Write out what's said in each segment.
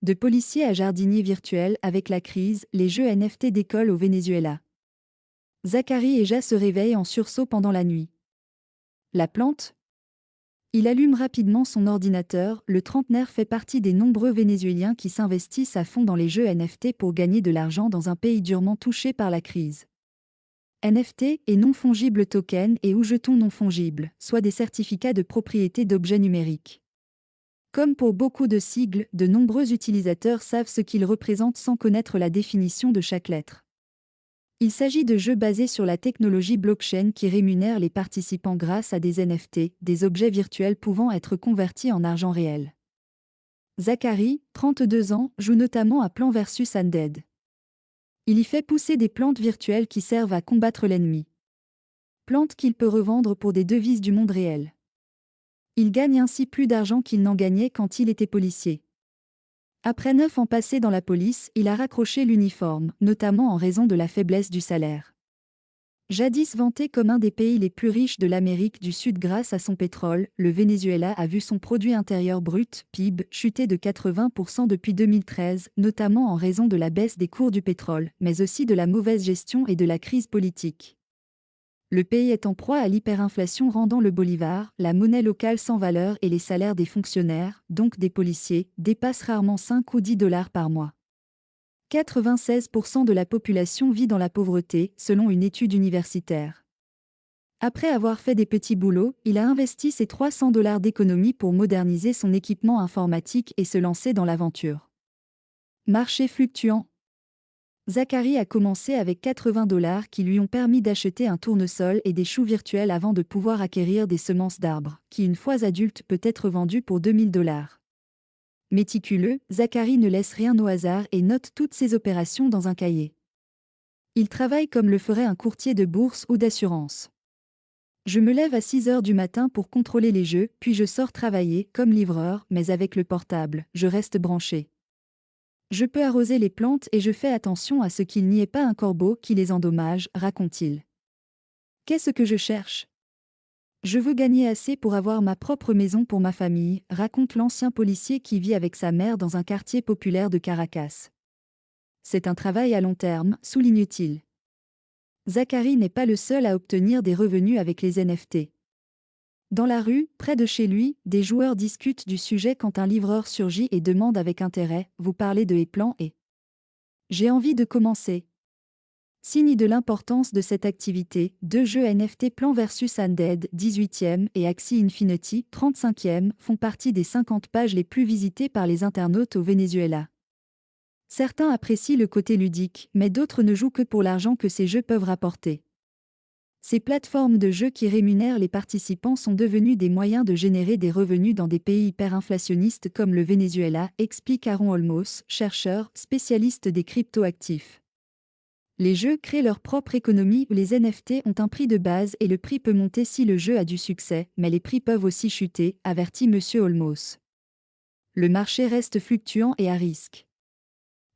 De policiers à jardiniers virtuels, avec la crise, les jeux NFT décollent au Venezuela. Zachary Eja se réveille en sursaut pendant la nuit. La plante? Il allume rapidement son ordinateur. Le trentenaire fait partie des nombreux Vénézuéliens qui s'investissent à fond dans les jeux NFT pour gagner de l'argent dans un pays durement touché par la crise. NFT et non fongible token et ou jetons non fongibles, soit des certificats de propriété d'objets numériques. Comme pour beaucoup de sigles, de nombreux utilisateurs savent ce qu'ils représentent sans connaître la définition de chaque lettre. Il s'agit de jeux basés sur la technologie blockchain qui rémunèrent les participants grâce à des NFT, des objets virtuels pouvant être convertis en argent réel. Zachary, 32 ans, joue notamment à Plants vs Undead. Il y fait pousser des plantes virtuelles qui servent à combattre l'ennemi. Plantes qu'il peut revendre pour des devises du monde réel. Il gagne ainsi plus d'argent qu'il n'en gagnait quand il était policier. Après 9 ans passés dans la police, il a raccroché l'uniforme, notamment en raison de la faiblesse du salaire. Jadis vanté comme un des pays les plus riches de l'Amérique du Sud grâce à son pétrole, le Venezuela a vu son produit intérieur brut, PIB, chuter de 80% depuis 2013, notamment en raison de la baisse des cours du pétrole, mais aussi de la mauvaise gestion et de la crise politique. Le pays est en proie à l'hyperinflation rendant le bolivar, la monnaie locale sans valeur et les salaires des fonctionnaires, donc des policiers, dépassent rarement 5 ou 10 dollars par mois. 96% de la population vit dans la pauvreté, selon une étude universitaire. Après avoir fait des petits boulots, il a investi ses 300 dollars d'économie pour moderniser son équipement informatique et se lancer dans l'aventure. Marché fluctuant. Zachary a commencé avec 80 dollars qui lui ont permis d'acheter un tournesol et des choux virtuels avant de pouvoir acquérir des semences d'arbres, qui une fois adulte peut être vendu pour 2000 dollars. Méticuleux, Zachary ne laisse rien au hasard et note toutes ses opérations dans un cahier. Il travaille comme le ferait un courtier de bourse ou d'assurance. Je me lève à 6 heures du matin pour contrôler les jeux, puis je sors travailler, comme livreur, mais avec le portable, je reste branché. Je peux arroser les plantes et je fais attention à ce qu'il n'y ait pas un corbeau qui les endommage, raconte-t-il. Qu'est-ce que je cherche? Je veux gagner assez pour avoir ma propre maison pour ma famille, raconte l'ancien policier qui vit avec sa mère dans un quartier populaire de Caracas. C'est un travail à long terme, souligne-t-il. Zachary n'est pas le seul à obtenir des revenus avec les NFT. Dans la rue, près de chez lui, des joueurs discutent du sujet quand un livreur surgit et demande avec intérêt « Vous parlez de e-plan et… » J'ai envie de commencer. Signe de l'importance de cette activité, deux jeux NFT Plants vs Undead, 18e, et Axie Infinity, 35e, font partie des 50 pages les plus visitées par les internautes au Venezuela. Certains apprécient le côté ludique, mais d'autres ne jouent que pour l'argent que ces jeux peuvent rapporter. Ces plateformes de jeux qui rémunèrent les participants sont devenues des moyens de générer des revenus dans des pays hyperinflationnistes comme le Venezuela, explique Aaron Olmos, chercheur, spécialiste des crypto-actifs. Les jeux créent leur propre économie. Les NFT ont un prix de base et le prix peut monter si le jeu a du succès, mais les prix peuvent aussi chuter, avertit M. Olmos. Le marché reste fluctuant et à risque.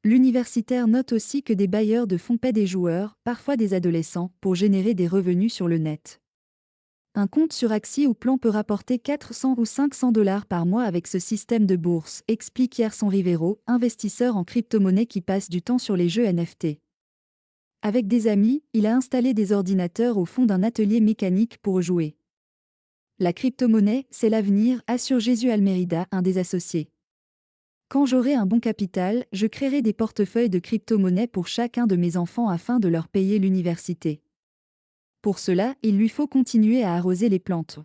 L'universitaire note aussi que des bailleurs de fonds paient des joueurs, parfois des adolescents, pour générer des revenus sur le net. Un compte sur Axie ou Plan peut rapporter 400 ou 500 dollars par mois avec ce système de bourse, explique Yerson Rivero, investisseur en crypto-monnaie qui passe du temps sur les jeux NFT. Avec des amis, il a installé des ordinateurs au fond d'un atelier mécanique pour jouer. La crypto-monnaie, c'est l'avenir, assure Jésus Almerida, un des associés. Quand j'aurai un bon capital, je créerai des portefeuilles de crypto-monnaies pour chacun de mes enfants afin de leur payer l'université. Pour cela, il lui faut continuer à arroser les plantes.